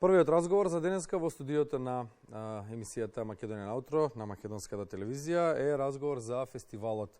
Првиот разговор за денеска во студиото на емисијата Македонија на утро на македонската телевизија е разговор за фестивалот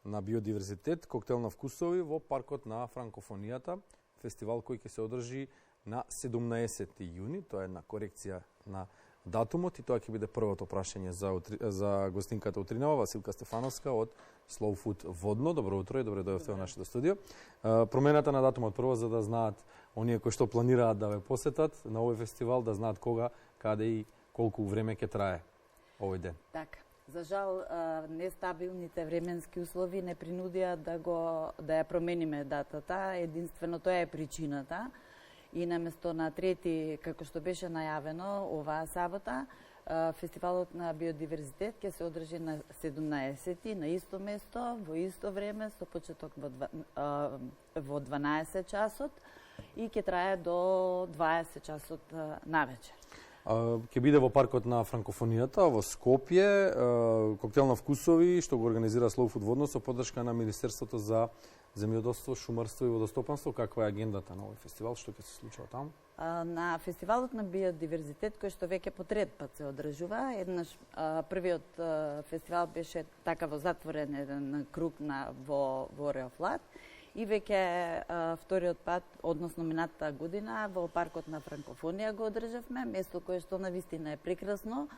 на биодиверзитет Коктел на вкусови во паркот на франкофонијата, фестивал кој ќе се одржи на 17 јуни, тоа е една корекција на датумот и тоа ќе биде првото прашање за гостинката утринава Василка Стефановска од Slow Food Водно. Добро утро и добре дојдовте во нашето студио. Промената на датумот прво за да знаат оние кои што планираат да ве посетат на овој фестивал, да знаат кога, каде и колку време ќе трае овој ден. Така. За жал, нестабилните временски услови не принудија да ја промениме датата. Единствено тоа е причината. И наместо на 3, како што беше најавено оваа сабота, фестивалот на биодиверзитет ќе се одржи на 17 на исто место, во исто време, со почеток во 12 часот и ќе трае до 20 часот навечер. Ќе биде во паркот на франкофонијата во Скопје, коктел на вкусови што го организира Slow Food Водно со поддршка на Министерството за земјоделство, шумарство и водостопанство. Каква е агендата на овој фестивал, што ќе се случува таму? На фестивалот на биодиверзитет, кој што веќе по трет пат се одржува, еднаш првиот фестивал беше така во затворен еден круг во Реофлат и веќе вториот пат, односно минатата година, во паркот на Франкофонија го одржавме, место кое што навистина е прекрасно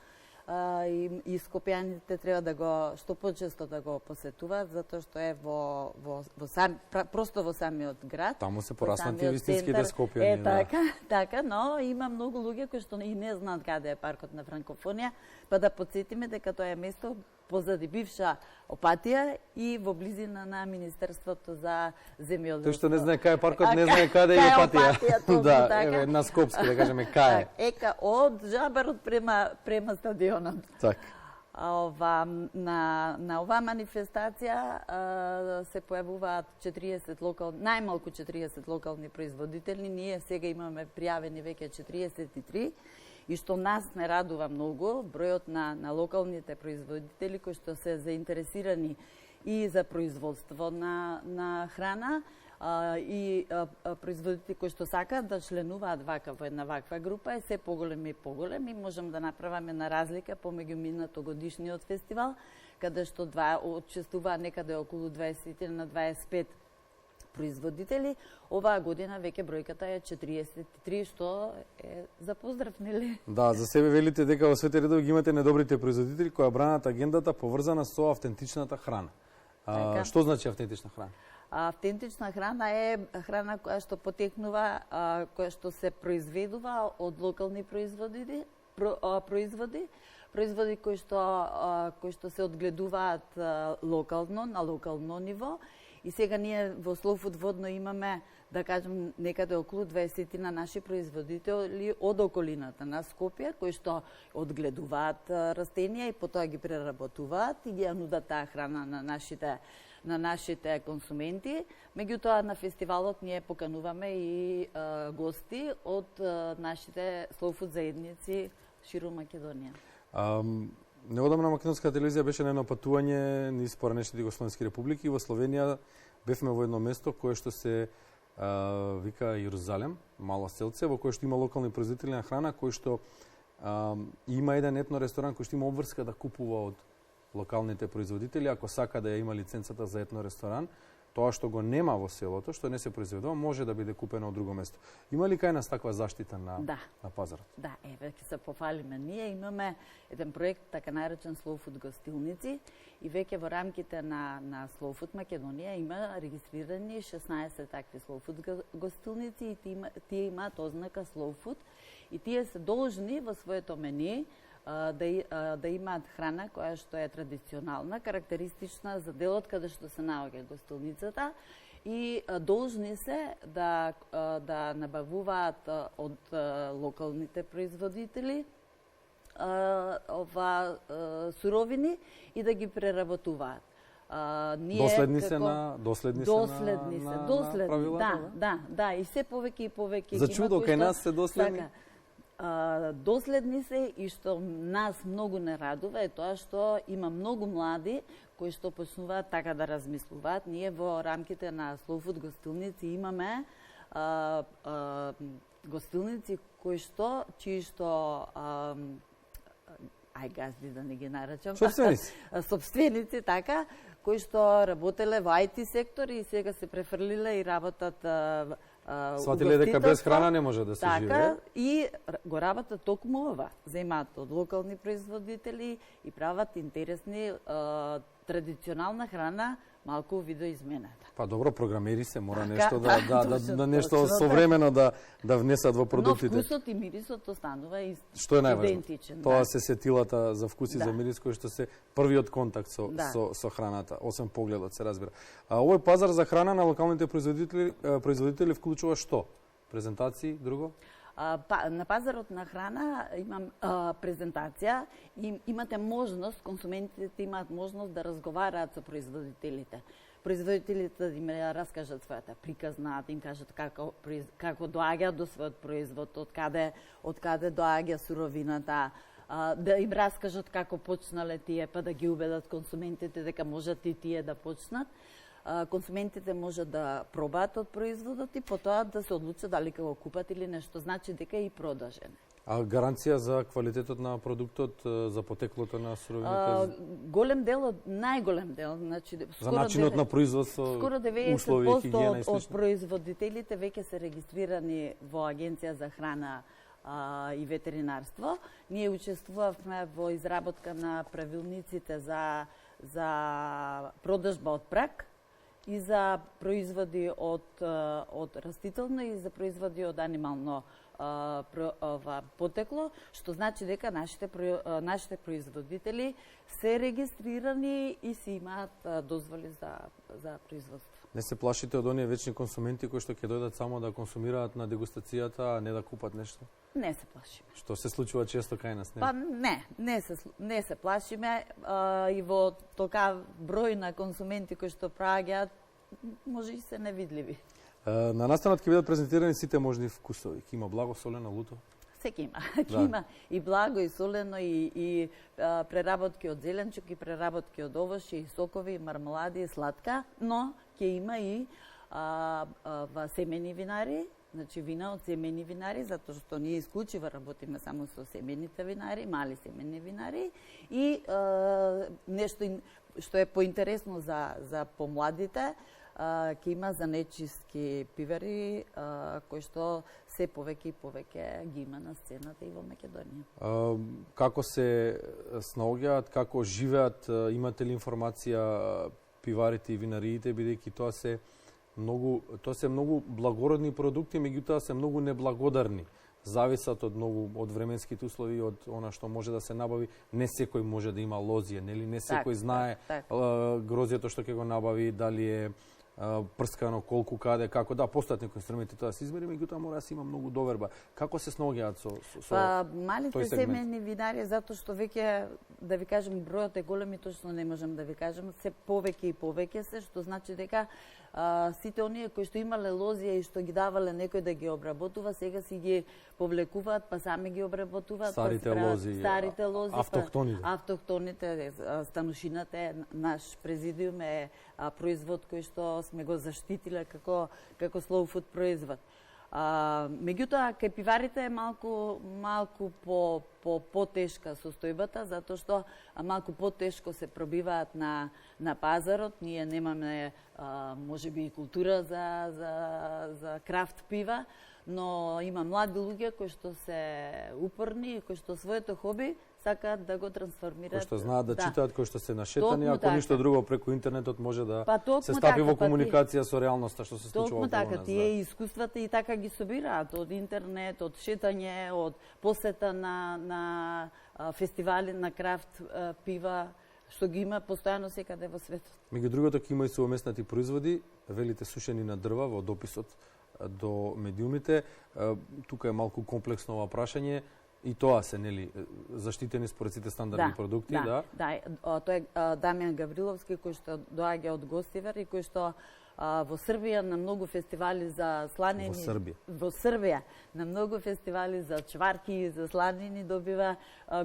и скопјаните треба да го што почесто да го посетуваат, затоа што е просто во самиот град. Таму се пораснати вистинските скопјани. Така, но има многу луѓе кои што и не знаат каде е паркот на Франкофонија, па да потсетиме дека тоа е место позади бивша Опатија и во близина на Министерството за земјоделство. Тој што не знае кај е паркот, не знае каде е Опатија. Да, еве на скопски да кажеме кај е. Ека од Жабарот према стадионот. Така. На оваа манифестација се појавуваат најмалку 40 локални производители. Ние сега имаме пријавени веќе 43 и што нас не радува многу, бројот на локалните производители кои што се заинтересирани и за производство на храна и производители кои што сакаат да членуваат во една ваква група е се поголем и поголем и можам да направиме на разлика помеѓу минатогодишниот фестивал, каде што учествуваа некаде околу 20 на 25 производители. Оваа година веќе бројката е 43, што е за поздрав, нели? Да, за себе велите дека во свете редови ги имате недобрите производители кои бранат агендата поврзана со автентичната храна. Што значи автентична храна? Автентична храна е храна која што потекнува, која што се произведува од локални производи кои што се одгледуваат локално, на локално ниво. И сега ние во Slow Food Водно имаме, да кажем, некаде околу 20 на наши производители од околината на Скопје, кои што одгледуваат растенија и потоа ги преработуваат и ги ја нудат таа храна на нашите консументи. Меѓутоа на фестивалот ние покануваме и гости од нашите Slow Food заедници ширум Македонија. Неодамна македонската телевизија беше на едно патување низ поранешните југословенски републики. Во Словенија бевме во едно место кое што се вика Јерузалем, мало селце, во кое што има локални производители на храна, кој што има еден етно ресторан кој што има обврска да купува од локалните производители, ако сака да ја има лиценцата за етно ресторан. Тоа што го нема во селото, што не се произведува, може да биде купено од друго место. Има ли кај нас таква заштита на пазарот? Да, еве ќе се пофалиме. Ние имаме еден проект така наречен Slow Food гостилници и веќе во рамките на Slow Food Македонија има регистрирани 16 такви Slow Food гостилници и тие имаат ознака Slow Food и тие се должни во своето мени да имаат храна која што е традиционална, карактеристична за делот каде што се наоѓа гостилницата и должни се да набавуваат од локалните производители суровини и да ги преработуваат. Доследни се на правилата? Да, и се повеќе и повеќе. За чудо, кај нас се доследни? Доследни се и што нас многу не радува е тоа што има многу млади кои што почнуваат така да размислуваат. Ние во рамките на Slow Food гостилници имаме гостилници чии што газди да не ги наречам. Собственици, така, кои што работеле во IT сектор и сега се префрлиле и работат сватиле дека без храна не може да се живее. Така, и го работат токму ова. Земаат од локални производители и прават интересни традиционална храна, малку видоизмената. Па добро, програмери се, мора нешто да нешто современо да внесат во продуктите. Но вкусот и мирисот останува што е најважно? идентичен. Тоа се сетилата за вкус и за мирис кои што се првиот контакт со храната, освен погледот се разбира. А овој пазар за храна на локалните производители вклучува што? Презентации, друго? На пазарот на храна имам презентација и имате можност, консументите имаат можност да разговараат со производителите. Производителите да им раскажат својата приказна, да им кажат како доаѓа до својот производ, од каде доаѓа суровината, да им раскажат како почнале тие, па да ги убедат консументите дека можат и тие да почнат. Консументите можат да пробаат од производот и потоа да се одлучат дали ќе го купат или не, што значи дека е и продажен. А гаранција за квалитетот на продуктот, за потеклото на суровините? Голем дел, најголем дел, значи за начинот на производство, скоро 90% од производителите веќе се регистрирани во Агенција за храна и ветеринарство. Ние учествувавме во изработка на правилниците за продажба од прак и за производи од растително и за производи од анимално потекло, што значи дека нашите производители се регистрирани и си имаат дозволи за производство. Не се плашите од оние вечни консументи кои што ќе дојдат само да консумираат на дегустацијата, а не да купат нешто? Не се плашиме. Што се случува често кај нас, не? Па не се плашиме и во тока број на консументи кои што праѓаат може и се невидливи. На настанот ќе бидат презентирани сите можни вкусови. Ќе има благо, солено, луто? Секи има. Ќе има и благо, и солено, и преработки од зеленчук, и преработки од овошје, и сокови, и мармелади, и сладка, но ќе има и семени винари, значи вина од семени винари, затоа што ние исклучиво работиме само со семените винари, мали семени винари, и нешто што е поинтересно за помладите, ќе има занечиски пивари кои што се повеќе и повеќе ги има на сцената и во Македонија. Како се снаоѓаат, како живеат, имате ли информација пиварите и винариите, бидејќи тоа се многу благородни продукти, меѓутоа се многу неблагодарни. Зависат од временските услови, од она што може да се набави. Не секој може да има лозија, нели? Не секој знае грозјето што ќе го набави, дали е прскано, колку, каде, како. Да, постојат некои инструменти тоа да се измери, меѓутоа мора да се има многу доверба. Како се снаоѓаат со малите семени винари, затоа што веќе, да ви кажем, бројот е голем и точно не можам да ви кажем, се повеќе и повеќе се, што значи дека сите оние кои што имале лозија и што ги давале некој да ги обработува, сега си ги повлекуваат, па сами ги обработуваат. Старите лози, автохтоните, станушината е наш президиум е производ кој што сме го заштитиле како slow food производ. Меѓутоа, кај пиварите е малку потешка состојбата, затоа што малку потешко се пробиваат на пазарот. Ние немаме, можеби, култура за крафт пива, но има млади луѓе кои што се упорни и кои што своето хоби сакаат да го трансформираат. Кои што знаат да читаат, кои што се нашетани, ако ништо друго преку интернетот може да се стапи во комуникација со реалноста што се случува околу нас. Токму така, тие искуствата и така ги собираат од интернет, од шетање, од посета на фестивали на крафт пива, што ги има постојано секаде во светот. Меѓу другото, ќе има и совместнати производи, велите сушени на дрва во дописот до медиумите. Тука е малку комплексно ова прашање. И тоа се, нели, заштитени според сите стандардни продукти, да? Да, тоа е Дамјан Гавриловски, кој што доаѓа од Гостивар и кој што во Србија на многу фестивали за сланини... Во Србија на многу фестивали за чварки и за сланини добива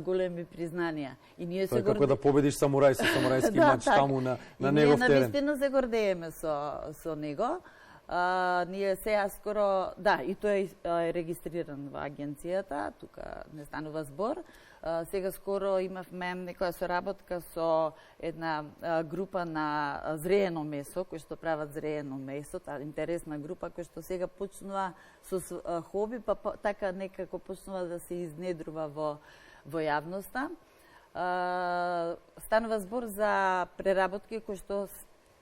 големи признанија. И ние се како да победиш самурај со самурајски мач таму на негов терен. Ние навистина се гордееме со него. Ние сега скоро, да, и тој е регистриран во агенцијата, тука не станува збор. Сега скоро имавме некоја соработка со една група на зреено месо, кои што прават зреено месо, таа интересна група која што сега почнува со хоби, па така некако почнува да се изнедрува во јавноста. Станува збор за преработки кои што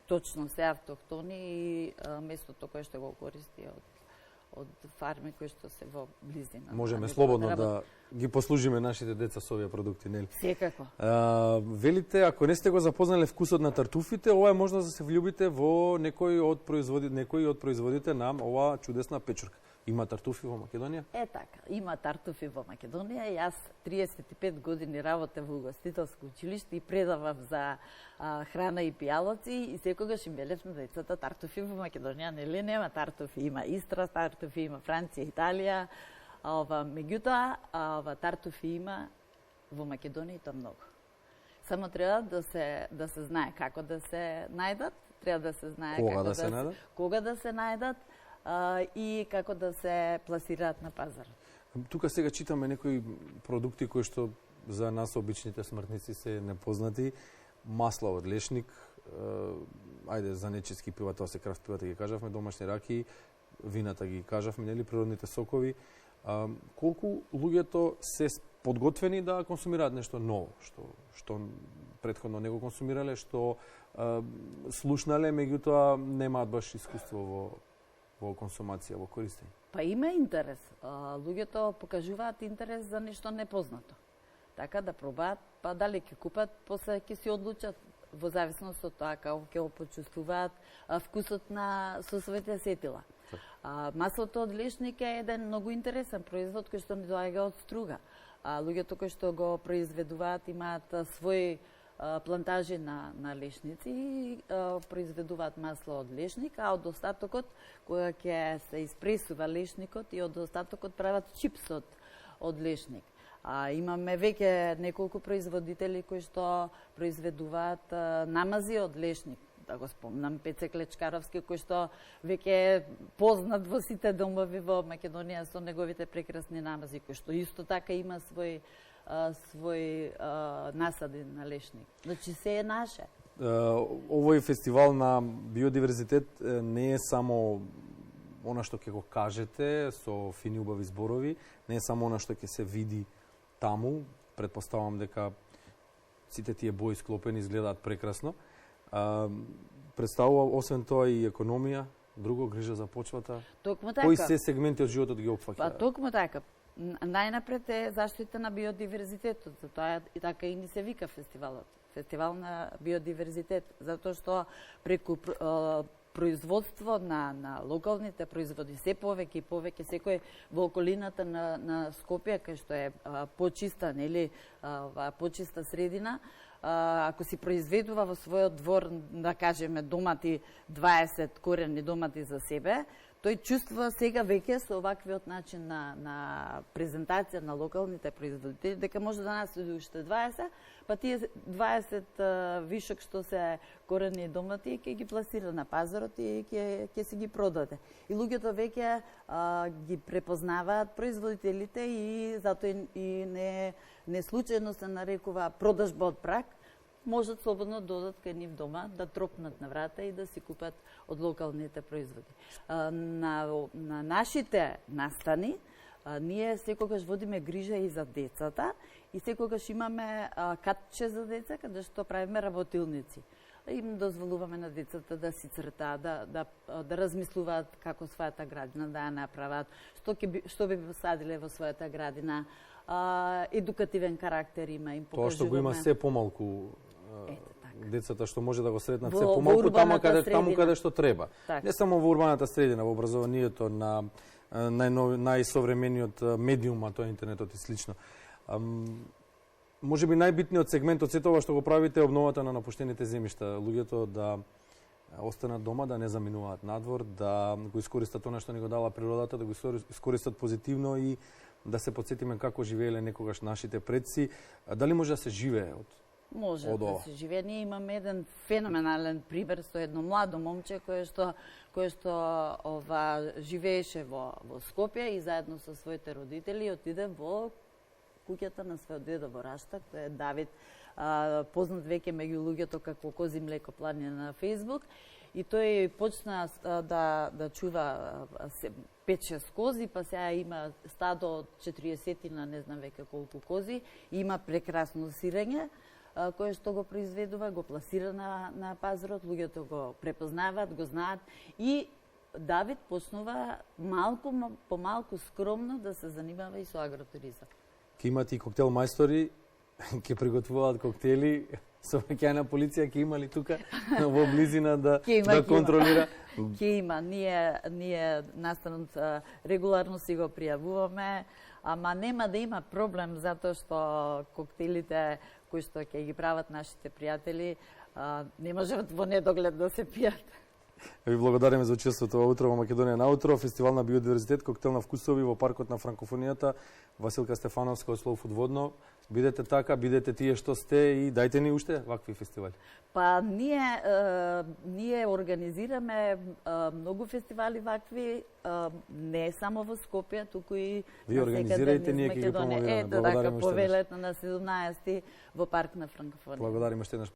точно се автохтони и местото кое што го користи од фарми кои што се во близина. Можеме слободно да ги послужиме нашите деца со овие продукти, нели? Секако. Велите, ако не сте го запознале вкусот на тартуфите, ова е можност да се влюбите во некои од производите на оваа чудесна печурка. Има тартуфи во Македонија? Така, има тартуфи во Македонија. Јас 35 години работев во угостителско училиште и предавав за храна и пијалоци и секогаш им велев на децата тартуфи во Македонија, нели нема тартуфи, има Истра тартуфи, има Франција, Италија, меѓутоа тартуфи има во Македонија и тоа многу. Само треба да се знае како да се најдат, треба да се знае кога да се најдат и како да се пласираат на пазар. Тука сега читаме некои продукти кои што за нас обичните смртници се непознати. Масло од лешник, ајде за нечиски пива, тоа се крафт пивата ги кажавме, домашни раки, вината ги кажавме, нели, природните сокови. Колку луѓето се подготвени да консумираат нешто ново, што претходно не го консумирале, што слушнале, меѓутоа немаат баш искуство во консумација, во користење? Па има интерес. Луѓето покажуваат интерес за нешто непознато. Така да пробаат, па дали ќе купат, после ќе си одлучат во зависност од тоа како ќе го почувствуваат вкусот на сосовите сетила. Маслото од лешник е еден многу интересен производ кој што ни доаѓа од Струга. Луѓето кои што го произведуваат имаат своји плантажи на лешници и произведуваат масло од лешник, а од остатокот, кога ќе се испресува лешникот, и од остатокот прават чипс од лешник. Имаме веќе неколку производители кои што произведуваат намази од лешник. Да го спомнам, Пеце Клечкаровски, кој што веќе е познат во сите домови во Македонија со неговите прекрасни намази, кој што исто така има свој насади на лешник. Значи се е наше. Овој фестивал на биодиверзитет не е само она што ќе го кажете со фини убави зборови, не е само она што ќе се види таму. Предпоставам дека сите тие бои склопени изгледаат прекрасно. Представува освен тоа и економија, друго грижа за почвата. Токму така. Кои се сегменти од животот ги опфаќа? Па токму така. Најнапред е заштита на биодиверзитетот, затоа и така и ни се вика фестивалот. Фестивал на биодиверзитет, затоа што преку производство на локалните производи се повеќе и повеќе, секој во околината на Скопје, кај што е почиста, нели, почиста средина, ако си произведува во својот двор, да кажеме, домати, 20 корени домати за себе, тој чувствува сега веќе со оваквиот начин на презентација на локалните производители, дека може да наследи уште 20, па тие 20 вишок што се корени домати ќе ги пласира на пазарот и ќе си ги продаде. И луѓето веќе ги препознаваат производителите и затоа и не случајно се нарекува продажба од праг, можат слободно да додат кај нив дома, да тропнат на врата и да си купат од локалните производи. На нашите настани, ние секогаш водиме грижа и за децата и секогаш имаме катче за деца, каде што правиме работилници. Им дозволуваме на децата да си цртаат, да размислуваат како својата градина да ја направат, што би посадиле во својата градина. Едукативен карактер има, им покажуваме. Тоа што го има се помалку децата што може да го сретнат во, се помалку таму каде што треба. Так. Не само во урбаната средина, во образованието, на најсовремениот медиум, а тоа е интернетот и слично. Може би најбитниот сегмент од сето ова што го правите е обновата на напуштените земјишта. Луѓето да останат дома, да не заминуваат надвор, да го искористат она што ни го дала природата, да го искористат позитивно и да се потсетиме како живееле некогаш нашите предци. Дали може да се живее од Може да се живее. Ние имаме еден феноменален пример со едно младо момче кој што живееше во Скопје и заедно со своите родители отиде во куќата на својот дедо во Раштак, тој е Давид, познат веќе меѓу луѓето како Кози млеко планина на Facebook, и тој почна да чува 5-6 кози, па сега има стадо од 40 на не знам веќе колку кози, и има прекрасно сирење кое што го произведува, го пласира на пазарот, луѓето го препознаваат, го знаат, и Давид почнува помалку скромно да се занимава и со агротуризам. Ке имат и коктел мајстори, ке приготвуваат коктели, сообраќајна полиција ке има ли тука во близина да контролира? Ке има. Ние настанот регуларно си го пријавуваме, ама нема да има проблем затоа што коктелите кои што ќе ги прават нашите пријатели не можат во недоглед да се пијат. Ви благодариме за учеството во Утро во Македонија на утро, фестивал на биодиверзитет, коктел на вкусови во паркот на франкофонијата. Василка Стефановска од Слоу Фудводно. Бидете така, бидете тие што сте и дајте ни уште вакви фестивали. Па ние организираме многу фестивали вакви, не само во Скопје, туку и ви организирајте, ние ќе ги промовираме. Ето така, повелето на 17 во парк на франкофонијата. Благодариме уште еднаш.